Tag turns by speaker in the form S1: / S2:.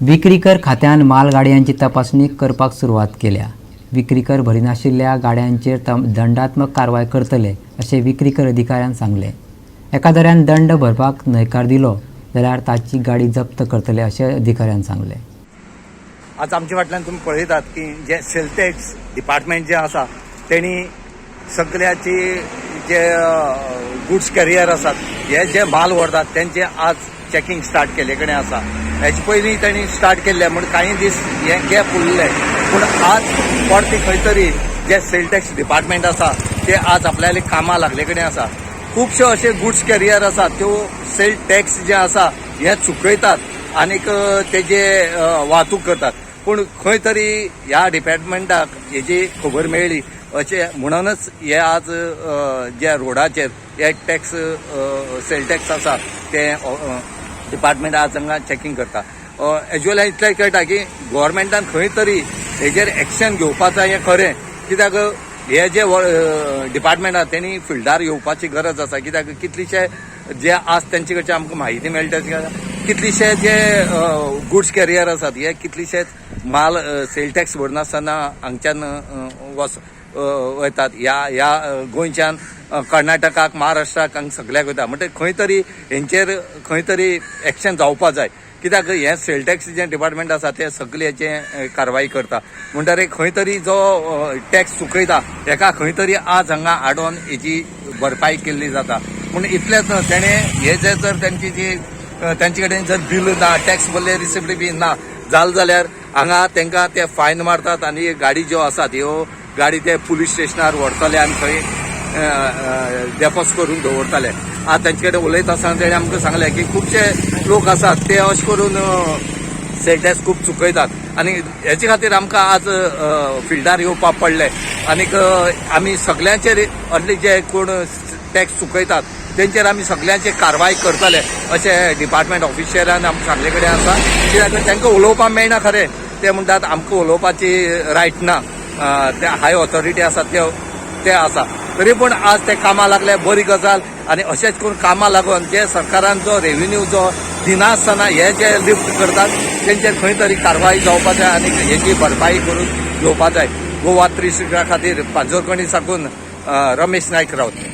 S1: विक्री कर खात्यान मालगाडयांची तपासणी करपाक सुरवात केल्या। विक्री कर भरिनाशिल्ल्या गाड्यांचेर दंडात्मक कारवाय करतले अशें विक्री कर अधिकाऱ्यान सांगले। एकाद्यान दंड भरपाक न्हयकार दिलो जाल्यार ताची गाडी जप्त करतले अशें अधिकाऱ्यान सांगले।
S2: आज आमच्या फाटल्यान तुम्ही पळयतात की जे सेल टॅक्स डिपार्टमेंट जे आसा तेणी सगळ्याची जे गुड्स कॅरियर आसात हे जे माल व्हरतात त्यांचे आज चेकिंग स्टार्ट केले कडेन आसा। हेचे पयलीं तांणी स्टार्ट केल्ले म्हण काही दीस हे गॅप उरले, पूण आज परती खंय तरी जे सेल टॅक्स डिपार्टमेंट आसा ते आज आपल्याले कामां लागले कडेन आसा। खुबशे असे गुड्स कॅरियर आसात त्यो सेल टॅक्स जे आसा हे चुकयतात आनीक तेजे वाहतूक करतात, पूण खंय तरी ह्या डिपार्टमेंटाक हेजी खबर मेळ्ळी अशें म्हणूनच हे आज जे रोडाचेर हे टॅक्स सेल टॅक्स आसा ते डिपार्टमेंट आज हांगा चॅकिंग करता। एज्युअल इतलें कळटा की गव्हर्मेंटान खंय तरी हेजेर एक्शन घेवपाक जाय हें खरें, कित्याक हे जे डिपार्टमेंट आसा तेणी फिल्डार येवपाची गरज आसा, कित्याक कितलीशे जे आज तेंचे कडच्यान आमकां म्हायती मेळटा कितलीशे जे गुड्स कॅरियर आसात हे कितलीशेच माल सेल टॅक्स भरनासतना हांगच्यान वयतात ह्या गोंयच्यान कर्नाटकाक महाराष्ट्राक हांगा सगळ्याक वयता। म्हणजे खंय तरी हेंचेर खंय तरी एक्शन जावपाक जाय, कित्याक हे सेल टॅक्स जे डिपार्टमेंट आसा ते सगळे हेचे कारवाई करता। म्हणटरे खंय तरी जो टॅक्स चुकयता हेका खंय तरी आज हांगा हाडून हेची भरपाई केल्ली जाता। पूण इतलेंच न्हय, तेणे हे जे जर त्यांची जी त्यांचे कडेन जर बिल ना टॅक्स भरले रिसिप्ट बी ना जाल जाल्यार हांगा तांकां ते फायन मारतात आनी गाडी ज्यो आसात ह्यो गाडी ते पुलीस स्टेशनार व्हरतले आनी थंय डेपोज करून दवरतले। आज तांचे कडेन उलयता आसतना तेणे आमकां सांगलें की खुबशे लोक आसात ते अशें करून सेल टॅक्स खूब चुकयतात आनी हेचे खातीर आमकां आज फिल्डार येवपाक पडलें आनीक आमी सगळ्यांचेर असले जे कोण टॅक्स चुकयतात तेंचेर आमी सगळ्यांचे कारवाय करतले अशें डिपार्टमेंट ऑफिशियलान आमचे सांगले कडेन आसा। कित्याक तांकां उलोवपाक मेळना खरें, ते म्हणटात आमकां उलोवपाची रायट ना, ते हाय ऑथॉरिटी आसात ते आसा, तरी पूण आज ते कामां लागले बरी गजाल। आनी अशेंच करून कामां लागून जे सरकारान जो रेव्हेन्यू जो दिनासतना हे जे लिफ्ट करतात तेंचेर खंय तरी कारवाई जावपाक जाय आनी हेची भरपाई करून घेवपाक जाय। गोवा 360 खातीर पांचोरकणी साकून रमेश नायक रावत।